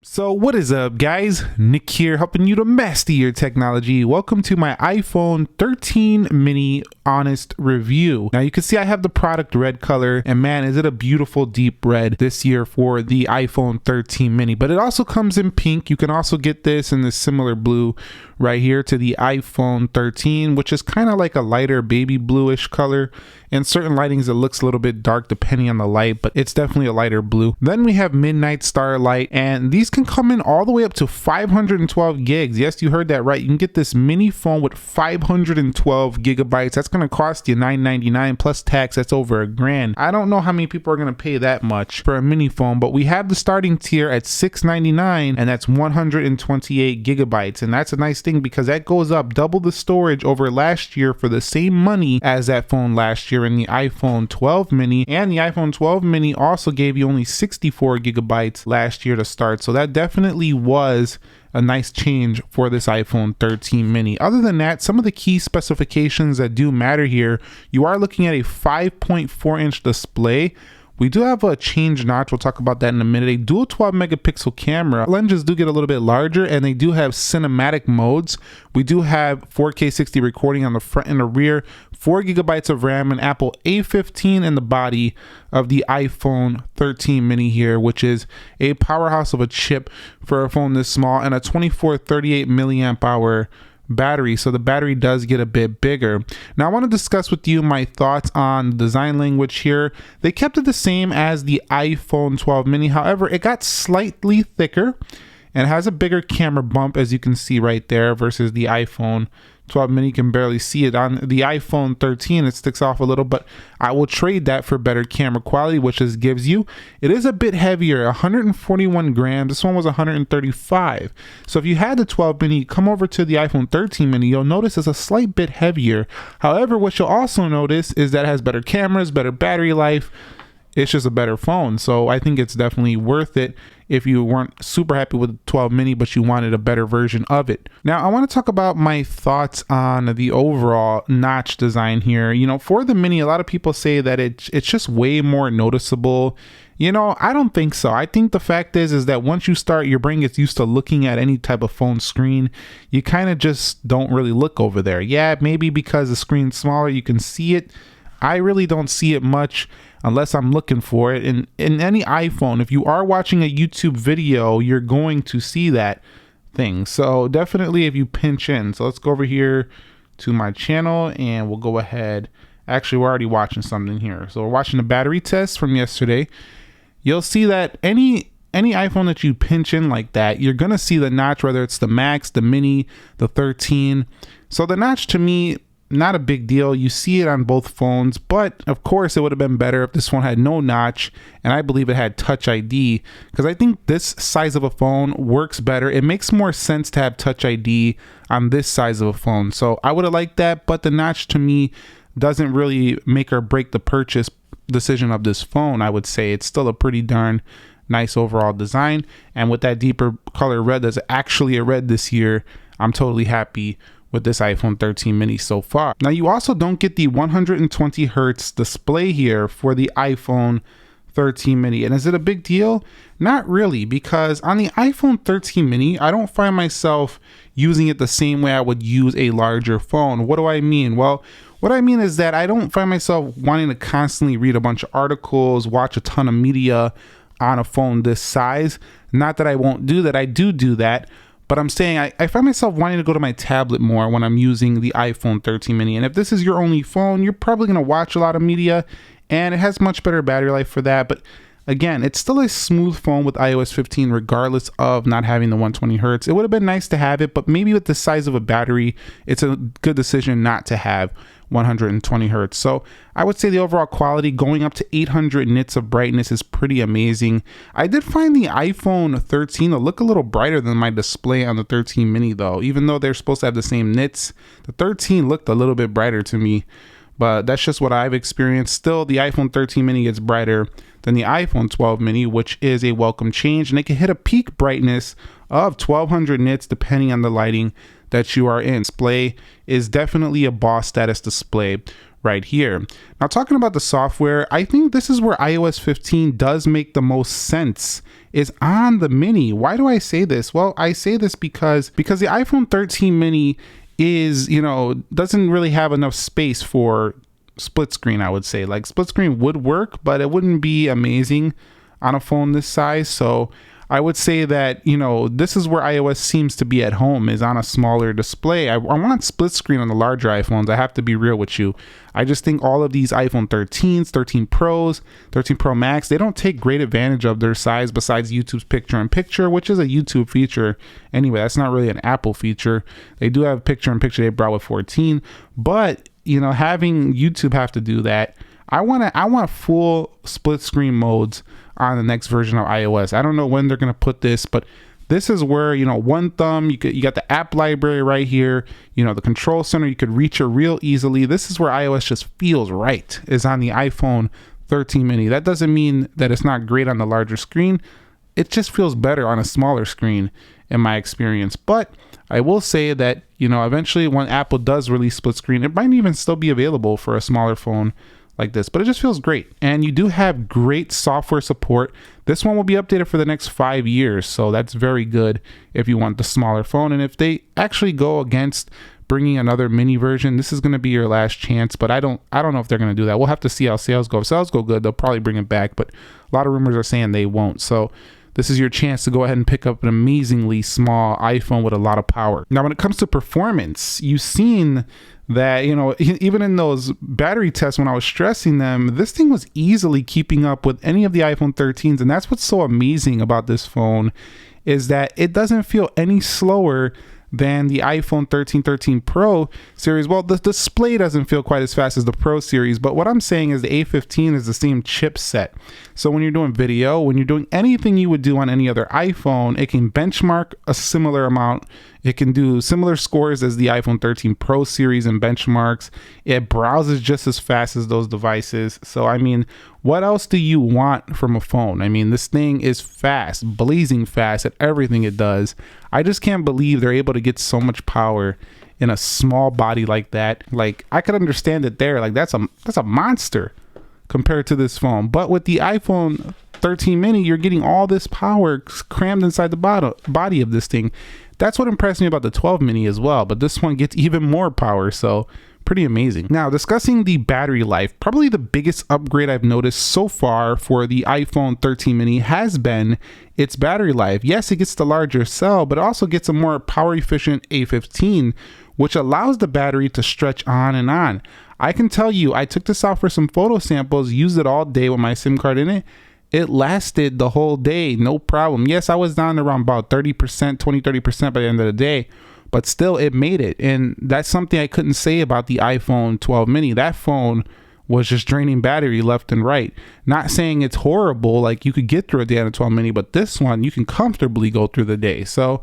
So what is up, guys? Nick here, helping you to master your technology. Welcome to my iPhone 13 mini honest review. Now you can see I have the product red color, and man, is it a beautiful deep red this year for the iPhone 13 mini. But it also comes in pink. You can also get this in the similar blue right here to the iPhone 13, which is kind of like a lighter baby bluish color. In certain lightings it looks a little bit dark depending on the light, but it's definitely a lighter blue. Then we have Midnight Starlight, and these can come in all the way up to 512 gigs. Yes, you heard that right. You can get this mini phone with 512 gigabytes. That's going to cost you $9.99 plus tax. That's over $1,000. I don't know how many people are going to pay that much for a mini phone, but we have the starting tier at $699, and that's 128 gigabytes. And that's a nice thing because that goes up double the storage over last year for the same money as that phone last year in the iPhone 12 mini. And the iPhone 12 mini also gave you only 64 gigabytes last year to start. So that definitely was a nice change for this iPhone 13 mini. Other than that, some of the key specifications that do matter here, you are looking at a 5.4 inch display. We do have a change notch. We'll talk about that in a minute. A dual 12 megapixel camera. Lenses do get a little bit larger, and they do have cinematic modes. We do have 4K 60 recording on the front and the rear, 4 gigabytes of RAM, and Apple A15 in the body of the iPhone 13 mini here, which is a powerhouse of a chip for a phone this small, and a 2438 milliamp hour battery. So the battery does get a bit bigger. Now I want to discuss with you my thoughts on the design language here. They kept it the same as the iPhone 12 mini. However, it got slightly thicker and has a bigger camera bump, as you can see right there, versus the iPhone 12 mini. You can barely see it. On the iPhone 13 it sticks off a little, but I will trade that for better camera quality, which this gives you. It is a bit heavier, 141 grams. This one was 135. So if you had the 12 mini, come over to the iPhone 13 mini, you'll notice it's a slight bit heavier. However, what you'll also notice is that it has better cameras, better battery life. It's just a better phone. So I think it's definitely worth it if you weren't super happy with the 12 mini, but you wanted a better version of it. Now, I want to talk about my thoughts on the overall notch design here. You know, for the mini, a lot of people say that it's just way more noticeable. You know, I don't think so. I think the fact is that once you start, your brain gets used to looking at any type of phone screen. You kind of just don't really look over there. Yeah, maybe because the screen's smaller, you can see it. I really don't see it much unless I'm looking for it. In any iPhone, if you are watching a YouTube video, you're going to see that thing. So definitely if you pinch in. So let's go over here to my channel and we'll go ahead. Actually, we're already watching something here. So we're watching the battery test from yesterday. You'll see that any iPhone that you pinch in like that, you're going to see the notch, whether it's the Max, the Mini, the 13. So the notch, to me, not a big deal. You see it on both phones, but of course it would have been better if this phone had no notch, and I believe it had Touch ID, because I think this size of a phone works better. It makes more sense to have Touch ID on this size of a phone. So I would have liked that, but the notch to me doesn't really make or break the purchase decision of this phone. I would say it's still a pretty darn nice overall design, and with that deeper color red that's actually a red this year, I'm totally happy with this iPhone 13 mini so far. Now you also don't get the 120 hertz display here for the iPhone 13 mini. And is it a big deal? Not really, because on the iPhone 13 mini, I don't find myself using it the same way I would use a larger phone. What do I mean? Well, what I mean is that I don't find myself wanting to constantly read a bunch of articles, watch a ton of media on a phone this size. Not that I won't do that, I do that. But I'm saying I find myself wanting to go to my tablet more when I'm using the iPhone 13 mini. And if this is your only phone, you're probably going to watch a lot of media, and it has much better battery life for that. But again, it's still a smooth phone with iOS 15 regardless of not having the 120 hertz. It would have been nice to have it, but maybe with the size of a battery, it's a good decision not to have 120 hertz. So I would say the overall quality going up to 800 nits of brightness is pretty amazing. I did find the iPhone 13 to look a little brighter than my display on the 13 mini though. Even though they're supposed to have the same nits, the 13 looked a little bit brighter to me. But that's just what I've experienced. Still, the iPhone 13 mini gets brighter than the iPhone 12 mini, which is a welcome change. And it can hit a peak brightness of 1200 nits depending on the lighting that you are in. Display is definitely a boss status display right here. Now, talking about the software, I think this is where iOS 15 does make the most sense, is on the mini. Why do I say this? Well, I say this because the iPhone 13 mini is, doesn't really have enough space for split screen. I would say, like, split screen would work, but it wouldn't be amazing on a phone this size. So I would say that, this is where iOS seems to be at home, is on a smaller display. I want split screen on the larger iPhones. I have to be real with you. I just think all of these iPhone 13s, 13 Pros, 13 Pro Max, they don't take great advantage of their size besides YouTube's picture-in-picture, which is a YouTube feature. Anyway, that's not really an Apple feature. They do have picture-in-picture they brought with 14, but, having YouTube have to do that, I want full split screen modes on the next version of iOS. I don't know when they're going to put this, but this is where, one thumb, you got the app library right here, the control center, you could reach it real easily. This is where iOS just feels right, is on the iPhone 13 mini. That doesn't mean that it's not great on the larger screen. It just feels better on a smaller screen in my experience. But I will say that, eventually when Apple does release split screen, it might even still be available for a smaller phone like this, but it just feels great. And you do have great software support. This one will be updated for the next 5 years, so that's very good if you want the smaller phone. And if they actually go against bringing another mini version, this is going to be your last chance. But I don't know if they're going to do that. We'll have to see how sales go. If sales go good, they'll probably bring it back, but a lot of rumors are saying they won't. So this is your chance to go ahead and pick up an amazingly small iPhone with a lot of power. Now, when it comes to performance, you've seen that, even in those battery tests when I was stressing them, this thing was easily keeping up with any of the iPhone 13s. And that's what's so amazing about this phone, is that it doesn't feel any slower than the iPhone 13 Pro series. Well, the display doesn't feel quite as fast as the Pro series, but what I'm saying is the A15 is the same chipset. So when you're doing video, when you're doing anything you would do on any other iPhone, it can benchmark a similar amount. It can do similar scores as the iPhone 13 Pro series and benchmarks. It browses just as fast as those devices. So, what else do you want from a phone? This thing is fast, blazing fast at everything it does. I just can't believe they're able to get so much power in a small body like that. Like, I could understand it there. Like, that's a monster compared to this phone. But with the iPhone 13 mini, you're getting all this power crammed inside the body of this thing. That's what impressed me about the 12 mini as well, but this one gets even more power, so pretty amazing. Now, discussing the battery life, probably the biggest upgrade I've noticed so far for the iPhone 13 mini has been its battery life. Yes, it gets the larger cell, but it also gets a more power efficient A15, which allows the battery to stretch on and on. I can tell you, I took this out for some photo samples, used it all day with my SIM card in it. It lasted the whole day, no problem. Yes, I was down to around about 30%, 20-30% by the end of the day, but still it made it. And that's something I couldn't say about the iPhone 12 mini. That phone was just draining battery left and right. Not saying it's horrible, like you could get through a day on a 12 mini, but this one, you can comfortably go through the day. So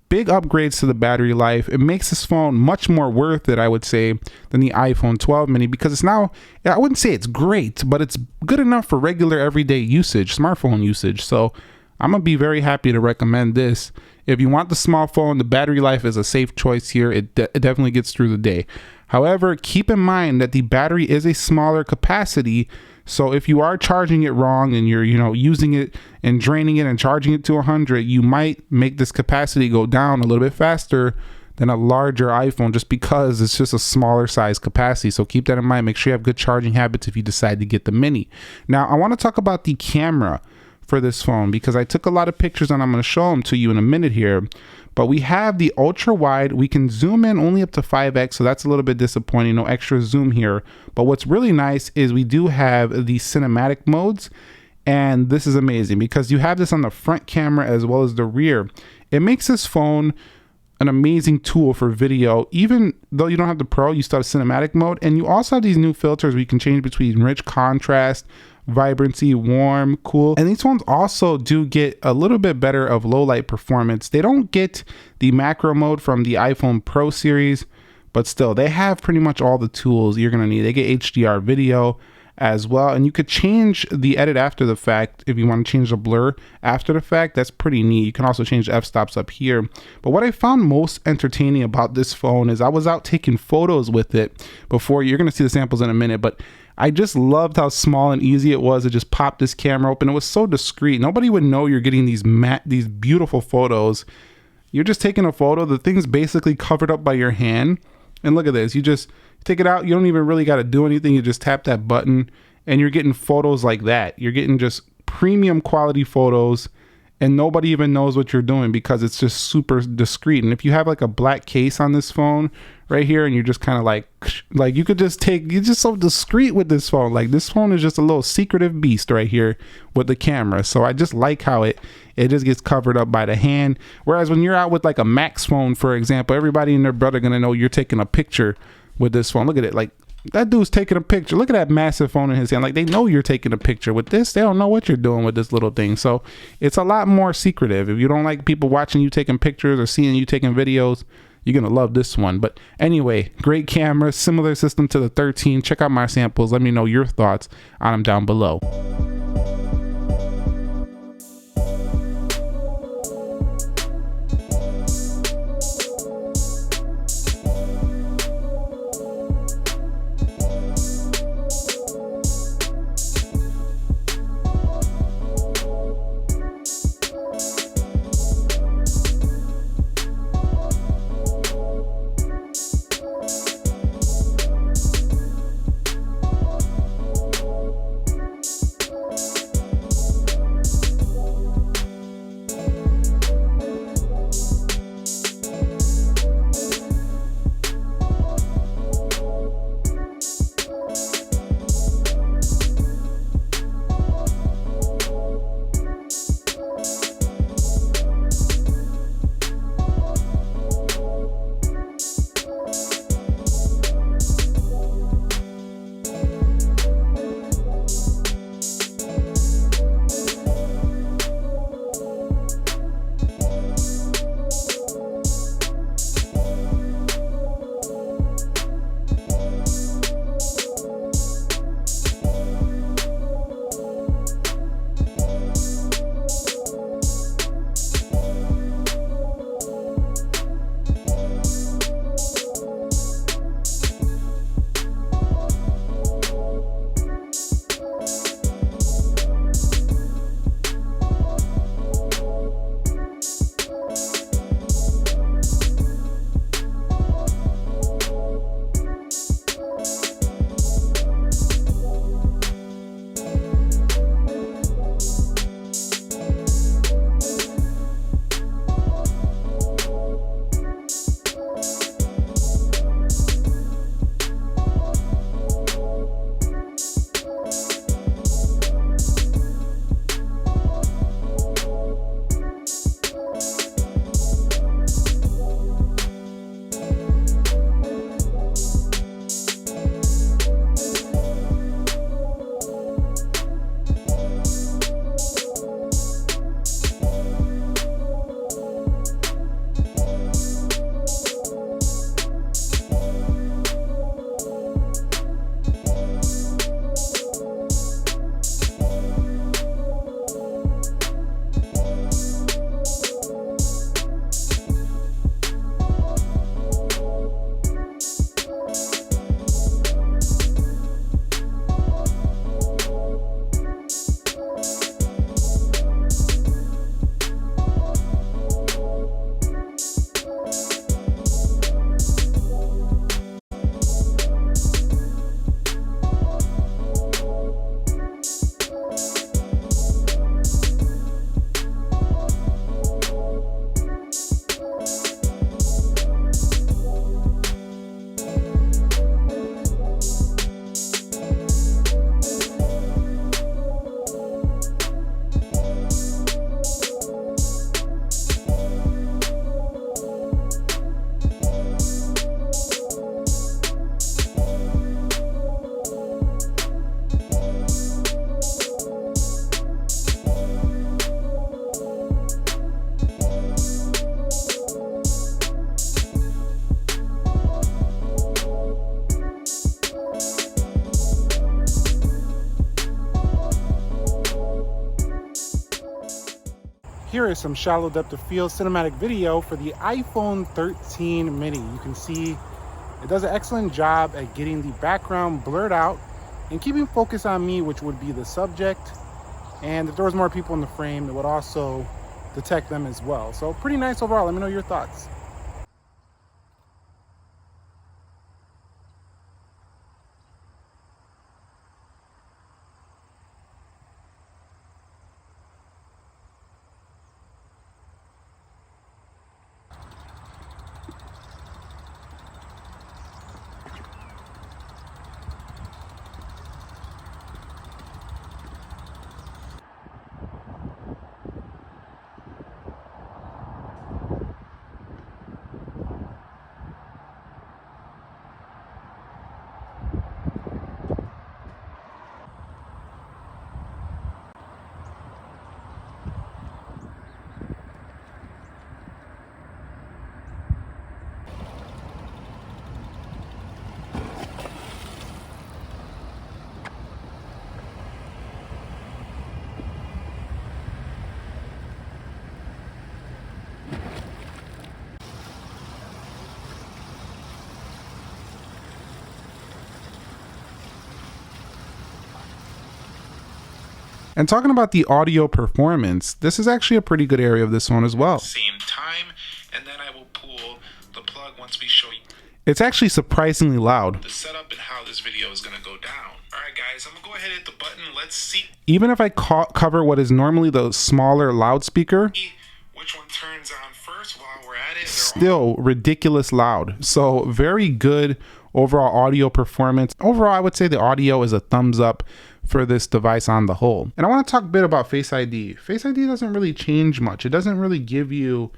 big upgrades to the battery life. It makes this phone much more worth it, I would say, than the iPhone 12 mini, because it's now, I wouldn't say it's great, but it's good enough for regular everyday usage, smartphone usage. So I'm going to be very happy to recommend this. If you want the small phone, the battery life is a safe choice here. It definitely gets through the day. However, keep in mind that the battery is a smaller capacity. So if you are charging it wrong and you're, using it and draining it and charging it to 100, you might make this capacity go down a little bit faster than a larger iPhone, just because it's just a smaller size capacity. So keep that in mind. Make sure you have good charging habits if you decide to get the mini. Now, I want to talk about the camera for this phone, because I took a lot of pictures and I'm going to show them to you in a minute here. But we have the ultra wide. We can zoom in only up to 5x, so that's a little bit disappointing. No extra zoom here. But what's really nice is we do have the cinematic modes, and this is amazing because you have this on the front camera as well as the rear. It makes this phone an amazing tool for video. Even though you don't have the Pro, you still have cinematic mode, and you also have these new filters where you can change between rich contrast, vibrancy, warm, cool. And these ones also do get a little bit better of low light performance. They don't get the macro mode from the iPhone Pro series, but still they have pretty much all the tools you're gonna need. They get HDR video, as well. And you could change the edit after the fact if you want to change the blur after the fact. That's pretty neat. You can also change the f-stops up here. But what I found most entertaining about this phone is I was out taking photos with it before. You're going to see the samples in a minute, but I just loved how small and easy it was to just pop this camera open. It was so discreet. Nobody would know you're getting these beautiful photos. You're just taking a photo. The thing's basically covered up by your hand. And look at this. You just take it out. You don't even really got to do anything. You just tap that button and you're getting photos like that. You're getting just premium quality photos and nobody even knows what you're doing because it's just super discreet. And if you have like a black case on this phone right here and you're just kind of like you could just take, you're just so discreet with this phone. Like this phone is just a little secretive beast right here with the camera. So I just like how it just gets covered up by the hand. Whereas when you're out with like a Max phone, for example, everybody and their brother gonna know you're taking a picture with this phone. Look at it, like that dude's taking a picture. Look at that massive phone in his hand. Like they know you're taking a picture. With this, they don't know what you're doing with this little thing. So it's a lot more secretive. If you don't like people watching you taking pictures or seeing you taking videos, you're gonna love this one. But anyway, great camera, similar system to the 13. Check out my samples. Let me know your thoughts on them down below. Here is some shallow depth of field cinematic video for the iPhone 13 mini. You can see it does an excellent job at getting the background blurred out and keeping focus on me, which would be the subject. And if there was more people in the frame, it would also detect them as well. So pretty nice overall. Let me know your thoughts. And talking about the audio performance, this is actually a pretty good area of this one as well. Same time, and then I will pull the plug once we show you. It's actually surprisingly loud. The setup and how this video is gonna go down. All right, guys, I'm gonna go ahead and hit the button. Let's see. Even if I cover what is normally the smaller loudspeaker, which one turns on first while we're at it? Still ridiculous loud. So very good overall audio performance. Overall, I would say the audio is a thumbs up for this device on the whole. And I want to talk a bit about Face ID. Face ID doesn't really change much. It doesn't really give you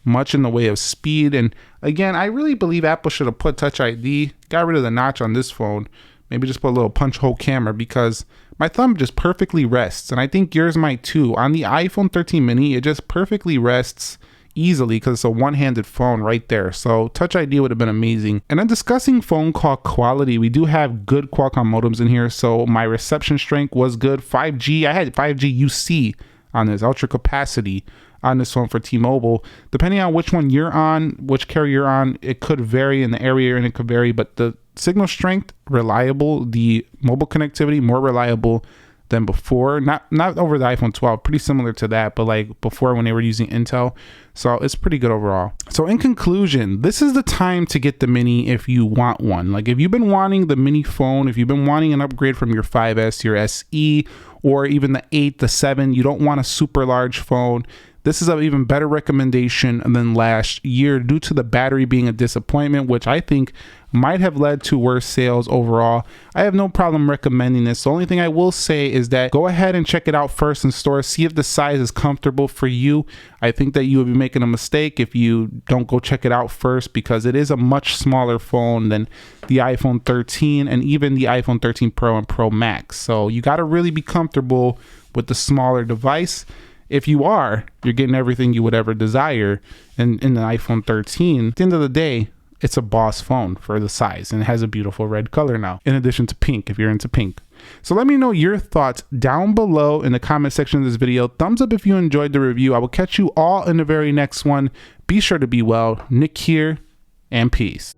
much in the way of speed. And again, I really believe Apple should have put Touch ID, got rid of the notch on this phone, maybe just put a little punch hole camera, because my thumb just perfectly rests. And I think yours might too. On the iPhone 13 mini, it just perfectly rests easily because it's a one-handed phone right there. So Touch ID would have been amazing. And then discussing phone call quality, we do have good Qualcomm modems in here, so my reception strength was good. 5G, I had 5G UC on this, ultra capacity on this phone for T-Mobile. Depending on which one you're on, which carrier you're on, it could vary in the area and it could vary, but the signal strength, reliable. The mobile connectivity, more reliable than before. Not over the iPhone 12, pretty similar to that, but like before when they were using Intel. So it's pretty good overall. So in conclusion, this is the time to get the mini if you want one. Like if you've been wanting the mini phone, if you've been wanting an upgrade from your 5S, your SE, or even the 8, the 7, you don't want a super large phone, this is an even better recommendation than last year due to the battery being a disappointment, which I think might have led to worse sales overall. I have no problem recommending this. The only thing I will say is that go ahead and check it out first in store. See if the size is comfortable for you. I think that you would be making a mistake if you don't go check it out first, because it is a much smaller phone than the iPhone 13 and even the iPhone 13 Pro and Pro Max. So you got to really be comfortable with the smaller device. If you are, you're getting everything you would ever desire in the iPhone 13. At the end of the day, it's a boss phone for the size, and it has a beautiful red color now, in addition to pink if you're into pink. So let me know your thoughts down below in the comment section of this video. Thumbs up if you enjoyed the review. I will catch you all in the very next one. Be sure to be well. Nick here, and peace.